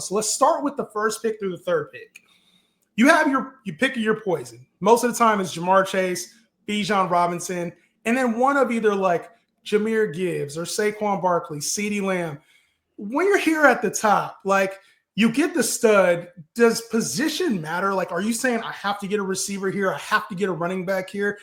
So let's start with the first pick through the third pick. You pick your poison. Most of the time it's Ja'Marr Chase, Bijan Robinson, and then one of either like Jahmyr Gibbs or Saquon Barkley, CeeDee Lamb. When you're here at the top, like you get the stud, does position matter? Like, are you saying I have to get a receiver here? I have to get a running back here?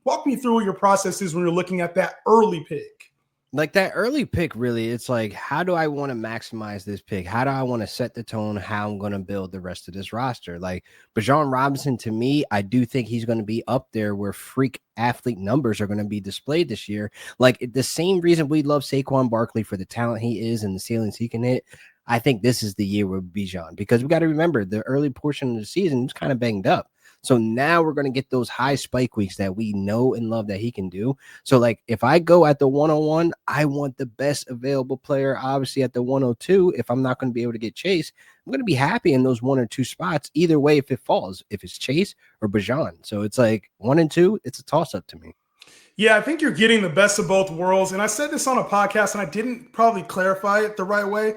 Walk me through what your process is when you're looking at that early pick. Like that early pick, really, it's like, how do I want to maximize this pick? How do I want to set the tone, how I'm going to build the rest of this roster? Like Bijan Robinson, to me, I do think he's going to be up there where freak athlete numbers are going to be displayed this year. Like the same reason we love Saquon Barkley for the talent he is and the ceilings he can hit. I think this is the year with Bijan, because we got to remember the early portion of the season was kind of banged up. So now we're going to get those high spike weeks that we know and love that he can do. So like if I go at the 101, I want the best available player, obviously at the 102. If I'm not going to be able to get Chase, I'm going to be happy in those 1 or 2 spots. Either way, if it falls, if it's Chase or Bijan. So it's like 1 and 2, it's a toss up to me. Yeah, I think you're getting the best of both worlds. And I said this on a podcast and I didn't probably clarify it the right way.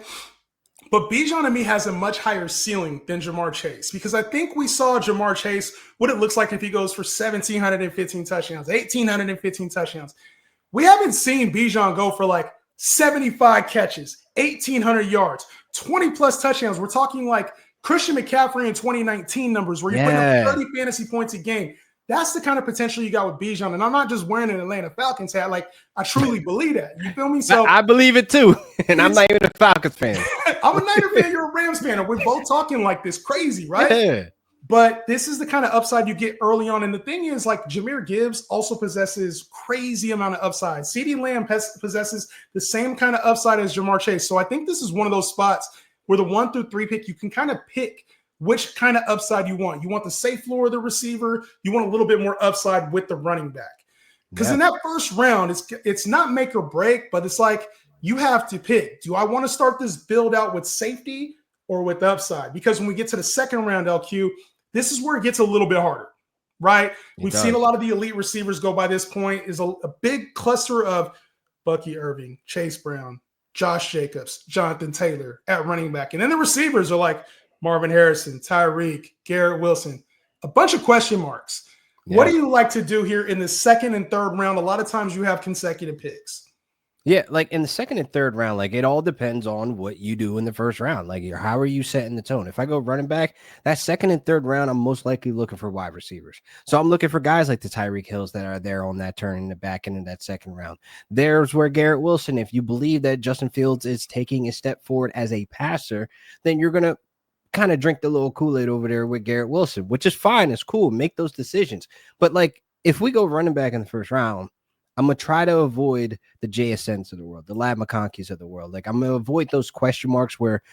But Bijan to me has a much higher ceiling than Ja'Marr Chase, because I think we saw Ja'Marr Chase, what it looks like if he goes for 1,715 touchdowns, 1,815 touchdowns. We haven't seen Bijan go for like 75 catches, 1,800 yards, 20-plus touchdowns. We're talking like Christian McCaffrey in 2019 numbers where you're putting up 30 fantasy points a game. That's the kind of potential you got with Bijan. And I'm not just wearing an Atlanta Falcons hat. Like, I truly believe that. You feel me? So I believe it too. And I'm not even a Falcons fan. I'm a Niner fan. You're a Rams fan. And we're both talking like this crazy, right? Yeah. But this is the kind of upside you get early on. And the thing is, like, Jahmyr Gibbs also possesses crazy amount of upside. CeeDee Lamb possesses the same kind of upside as Ja'Marr Chase. So I think this is one of those spots where the 1 through 3 pick, you can kind of pick which kind of upside you want. You want the safe floor of the receiver. You want a little bit more upside with the running back. Because in that first round, it's not make or break, but it's like you have to pick. Do I want to start this build out with safety or with upside? Because when we get to the second round, LQ, this is where it gets a little bit harder, right? We've seen a lot of the elite receivers go by this point. Is a big cluster of Bucky Irving, Chase Brown, Josh Jacobs, Jonathan Taylor at running back. And then the receivers are like Marvin Harrison, Tyreek, Garrett Wilson, a bunch of question marks. Yeah. What do you like to do here in the second and third round? A lot of times you have consecutive picks. Yeah, like in the second and third round, like it all depends on what you do in the first round. Like, how are you setting the tone? If I go running back, that second and third round, I'm most likely looking for wide receivers. So I'm looking for guys like the Tyreek Hills that are there on that turn in the back end of that second round. There's where Garrett Wilson, if you believe that Justin Fields is taking a step forward as a passer, then you're going to kind of drink the little Kool-Aid over there with Garrett Wilson, which is fine. It's cool. Make those decisions. But like, if we go running back in the first round, I'm going to try to avoid the JSNs of the world, the Lab McConkeys of the world. Like, I'm going to avoid those question marks where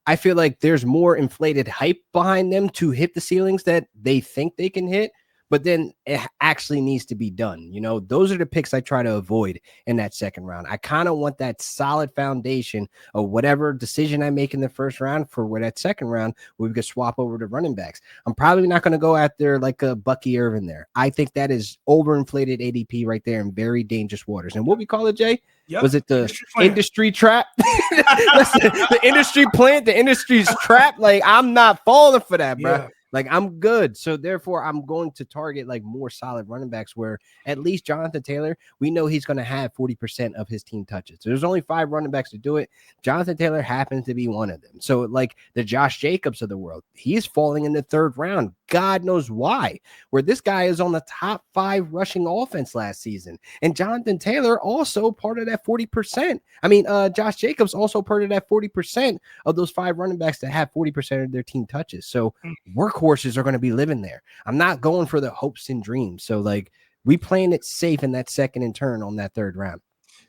I feel like there's more inflated hype behind them to hit the ceilings that they think they can hit, but then it actually needs to be done. You know, those are the picks I try to avoid in that second round. I kind of want that solid foundation of whatever decision I make in the first round for where that second round we could swap over to running backs. I'm probably not going to go after like a Bucky Irvin there. I think that is overinflated ADP right there in very dangerous waters. And what we call it, Jay? Yep. Was it the industry trap? the industry plant, the industry's trap. Like, I'm not falling for that, bro. Yeah. Like, I'm good. So therefore, I'm going to target like more solid running backs where at least Jonathan Taylor, we know he's going to have 40% of his team touches. So there's only 5 running backs to do it. Jonathan Taylor happens to be one of them. So like the Josh Jacobs of the world, he's falling in the third round. God knows why, where this guy is on the top 5 rushing offense last season. And Jonathan Taylor also part of that 40%. I mean, Josh Jacobs also part of that 40% of those 5 running backs that have 40% of their team touches. So workhorses are going to be living there. I'm not going for the hopes and dreams. So like, we playing it safe in that second and turn on that third round.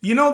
You know,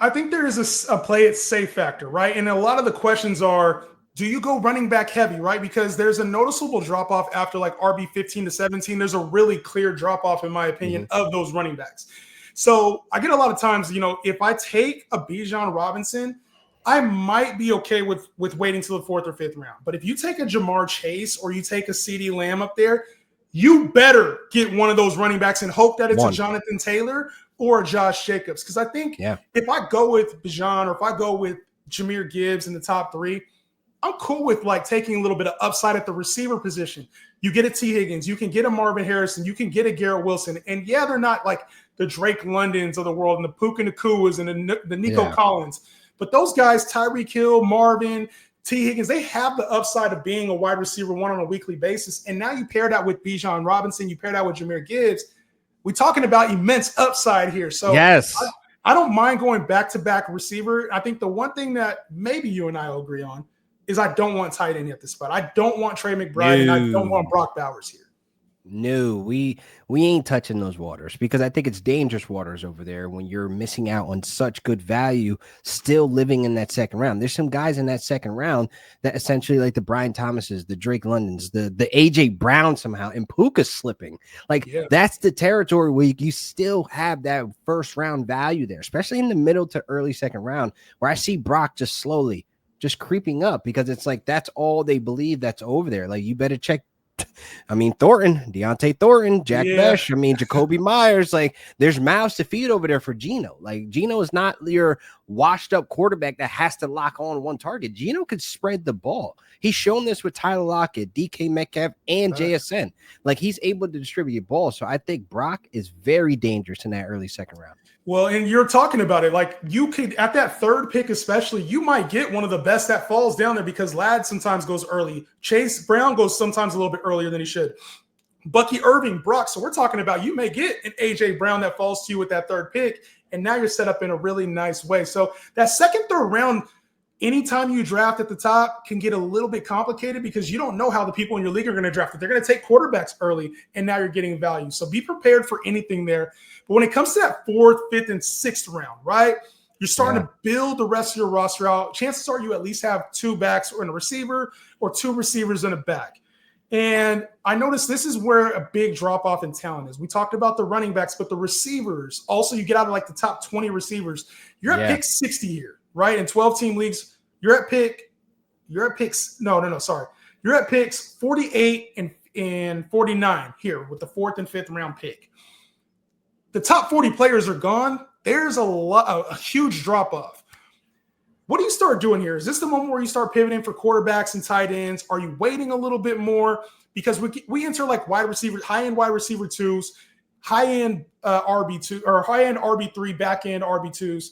I think there is a play it safe factor, right? And a lot of the questions are, do you go running back heavy, right? Because there's a noticeable drop off after like RB 15 to 17. There's a really clear drop off, in my opinion, of those running backs. So I get a lot of times, you know, if I take a Bijan Robinson, I might be okay with waiting till the 4th or 5th round. But if you take a Ja'Marr Chase or you take a CeeDee Lamb up there, you better get one of those running backs and hope that it's a Jonathan Taylor or a Josh Jacobs. Because I think if I go with Bijan or if I go with Jahmyr Gibbs in the top 3, I'm cool with like taking a little bit of upside at the receiver position. You get a T. Higgins, you can get a Marvin Harrison, you can get a Garrett Wilson. And yeah, they're not like the Drake Londons of the world and the Puka Nakuas and the Nico Collins. But those guys, Tyreek Hill, Marvin, T. Higgins, they have the upside of being a wide receiver one on a weekly basis. And now you pair that with Bijan Robinson, you pair that with Jahmyr Gibbs. We're talking about immense upside here. So yes, I don't mind going back-to-back receiver. I think the one thing that maybe you and I will agree on is I don't want tight end at this spot. I don't want Trey McBride, and I don't want Brock Bowers here. No, we ain't touching those waters because I think it's dangerous waters over there when you're missing out on such good value still living in that second round. There's some guys in that second round that essentially like the Brian Thomases, the Drake Londons, the AJ Brown somehow, and Puka's slipping. Like that's the territory where you still have that first round value there, especially in the middle to early second round where I see Brock just slowly just creeping up because it's like that's all they believe that's over there. Like you better check. I mean, Deontay Thornton, Jack Besh, I mean, Jacoby Myers, like there's mouths to feed over there for Geno. Like Geno is not your washed up quarterback that has to lock on one target. Geno could spread the ball. He's shown this with Tyler Lockett, DK Metcalf, and JSN. Like he's able to distribute ball. So I think Brock is very dangerous in that early second round. Well, and you're talking about it like you could at that third pick, especially, you might get one of the best that falls down there because Ladd sometimes goes early. Chase Brown goes sometimes a little bit earlier than he should. Bucky Irving, Brock. So we're talking about you may get an AJ Brown that falls to you with that third pick, and now you're set up in a really nice way. So that second, third round, anytime you draft at the top can get a little bit complicated because you don't know how the people in your league are going to draft it. They're going to take quarterbacks early, and now you're getting value. So be prepared for anything there. But when it comes to that fourth, fifth, and sixth round, right, you're starting to build the rest of your roster out. Chances are you at least have two backs or a receiver or two receivers and a back. And I noticed this is where a big drop-off in talent is. We talked about the running backs, but the receivers, also you get out of like the top 20 receivers. You're at pick 60 here, right? In 12-team leagues, you're at picks 48 and 49 here with the fourth and fifth round pick. The top 40 players are gone. There's a huge drop-off. What do you start doing here? Is this the moment where you start pivoting for quarterbacks and tight ends? Are you waiting a little bit more? Because we enter like wide receiver, high-end wide receiver twos, high-end RB2 or high-end RB3, back-end RB2s.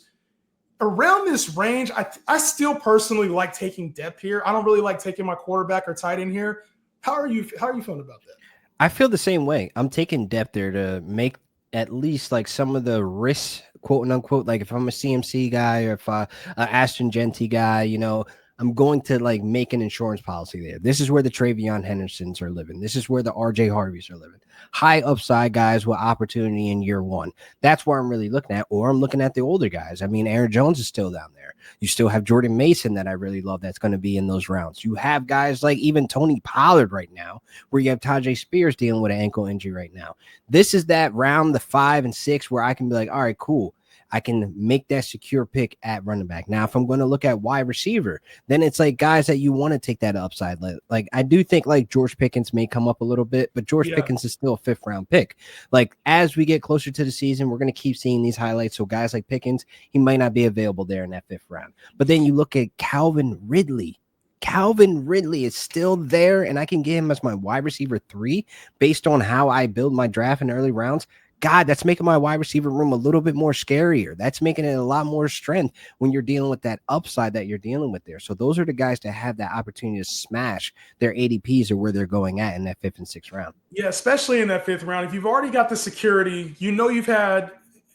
Around this range, I still personally like taking depth here. I don't really like taking my quarterback or tight end here. How are you feeling about that? I feel the same way. I'm taking depth there to make at least like some of the risks, quote unquote, like if I'm a CMC guy or if I'm an Aston Genty guy, you know, I'm going to like make an insurance policy there. This is where the Travion Hendersons are living. This is where the RJ Harveys are living. High upside guys with opportunity in year one. That's where I'm really looking at, or I'm looking at the older guys. I mean, Aaron Jones is still down there. You still have Jordan Mason that I really love that's going to be in those rounds. You have guys like even Tony Pollard right now, where you have Tajay Spears dealing with an ankle injury right now. This is that round, the 5 and 6, where I can be like, all right, cool. I can make that secure pick at running back. Now, if I'm going to look at wide receiver, then it's like guys that you want to take that upside. Like I do think like George Pickens may come up a little bit, but George Pickens is still a 5th round pick. Like as we get closer to the season, we're going to keep seeing these highlights. So guys like Pickens, he might not be available there in that 5th round. But then you look at Calvin Ridley. Calvin Ridley is still there, and I can get him as my wide receiver 3 based on how I build my draft in early rounds. God, that's making my wide receiver room a little bit more scarier. That's making it a lot more strength when you're dealing with that upside that you're dealing with there. So those are the guys that have that opportunity to smash their ADPs or where they're going at in that 5th and 6th round. Yeah, especially in that 5th round. If you've already got the security, you know you've had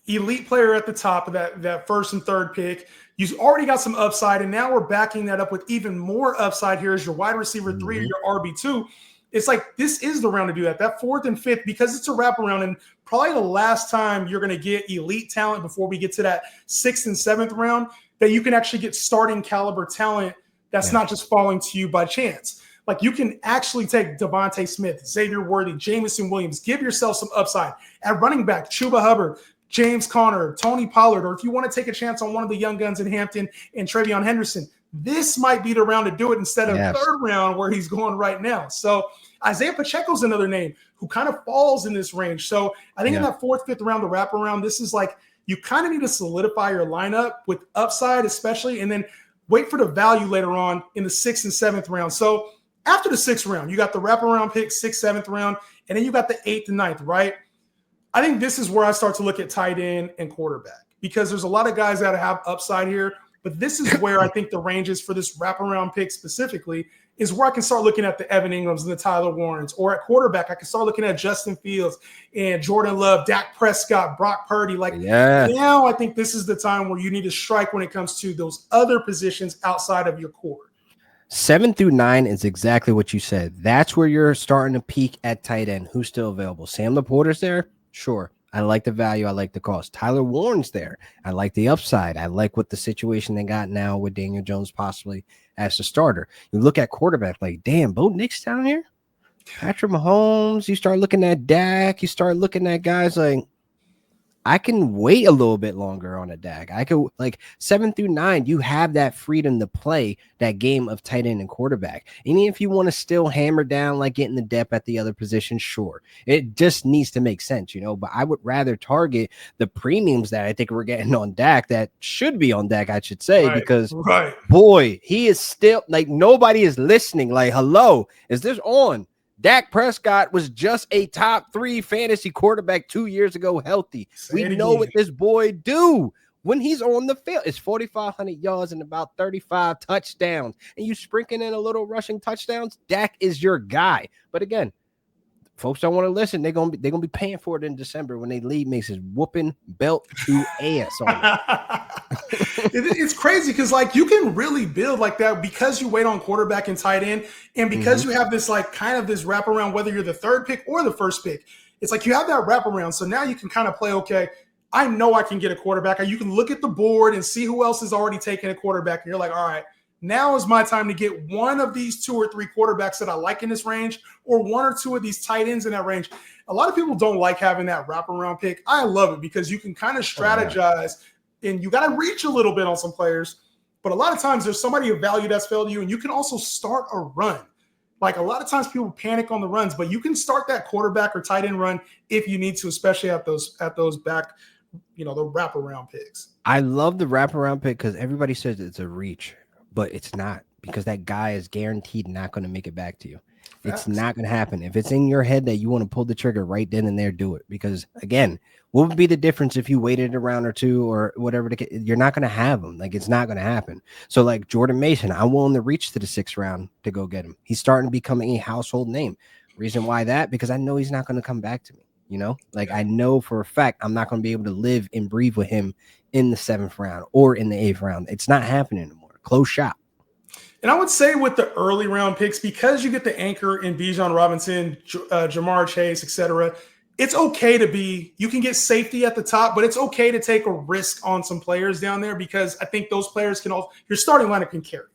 elite player at the top of that 1st and 3rd pick. You've already got some upside, and now we're backing that up with even more upside here as your wide receiver 3 or your RB2. It's like this is the round to do that. That 4th and 5th, because it's a wraparound, and probably the last time you're going to get elite talent before we get to that 6th and 7th round, that you can actually get starting caliber talent that's not just falling to you by chance. Like you can actually take Devontae Smith, Xavier Worthy, Jameson Williams, give yourself some upside at running back, Chuba Hubbard, James Conner, Tony Pollard, or if you want to take a chance on one of the young guns in Hampton and Travion Henderson, this might be the round to do it instead of 3rd round where he's going right now. So Isaiah Pacheco's another name who kind of falls in this range. So I think in that 4th, 5th round, the wraparound, this is like you kind of need to solidify your lineup with upside, especially. And then wait for the value later on in the 6th and 7th round. So after the 6th round, you got the wraparound pick, 6th, 7th round, and then you got the 8th and 9th, right? I think this is where I start to look at tight end and quarterback because there's a lot of guys that have upside here. But this is where I think the ranges for this wraparound pick specifically is where I can start looking at the Evan Ingrams and the Tyler Warrens. Or at quarterback, I can start looking at Justin Fields and Jordan Love, Dak Prescott, Brock Purdy. Now I think this is the time where you need to strike when it comes to those other positions outside of your core. 7 through 9 is exactly what you said. That's where you're starting to peak at tight end. Who's still available? Sam Laporta's there? Sure. I like the value. I like the cost. Tyler Warren's there. I like the upside. I like what the situation they got now with Daniel Jones possibly as the starter. You look at quarterback, like, damn, Bo Nix down here? Patrick Mahomes. You start looking at Dak. You start looking at guys like, I can wait a little bit longer on a Dak. I could, like, 7 through 9, you have that freedom to play that game of tight end and quarterback. And if you want to still hammer down, like getting the depth at the other position, sure. It just needs to make sense, but I would rather target the premiums that I think we're getting on Dak that should be on Dak, I should say, because boy, he is still, like, nobody is listening. Like, hello, is this on? Dak Prescott was just a top 3 fantasy quarterback 2 years ago, healthy. We know what this boy do when he's on the field. It's 4,500 yards and about 35 touchdowns. And you sprinkling in a little rushing touchdowns, Dak is your guy. But again, folks don't want to listen. They're gonna be paying for it in December when they lead makes his whooping belt to ass on it. It's crazy because, like, you can really build like that because you wait on quarterback and tight end, and because you have this, like, kind of this wraparound, whether you're the 3rd pick or the 1st pick. It's like you have that wraparound. So now you can kind of play, okay, I know I can get a quarterback. You can look at the board and see who else is already taking a quarterback. And you're like, all right, now is my time to get one of these 2 or 3 quarterbacks that I like in this range, or 1 or 2 of these tight ends in that range. A lot of people don't like having that wraparound pick. I love it because you can kind of strategize and you got to reach a little bit on some players. But a lot of times there's somebody of value that's failed you, and you can also start a run. Like, a lot of times people panic on the runs, but you can start that quarterback or tight end run if you need to, especially at those back, the wraparound picks. I love the wraparound pick because everybody says it's a reach. But it's not, because that guy is guaranteed not going to make it back to you. Facts. It's not going to happen. If it's in your head that you want to pull the trigger right then and there, do it. Because, again, what would be the difference if you waited a round or 2 or whatever? You're not going to have him. Like, it's not going to happen. So, like, Jordan Mason, I'm willing to reach to the 6th round to go get him. He's starting to become a household name. Reason why that? Because I know he's not going to come back to me. Like, I know for a fact I'm not going to be able to live and breathe with him in the 7th round or in the 8th round. It's not happening anymore. Close shop. And I would say with the early round picks, because you get the anchor in Bijan Robinson, Jamar Chase, etc., it's okay you can get safety at the top, but it's okay to take a risk on some players down there because I think those players your starting lineup can carry.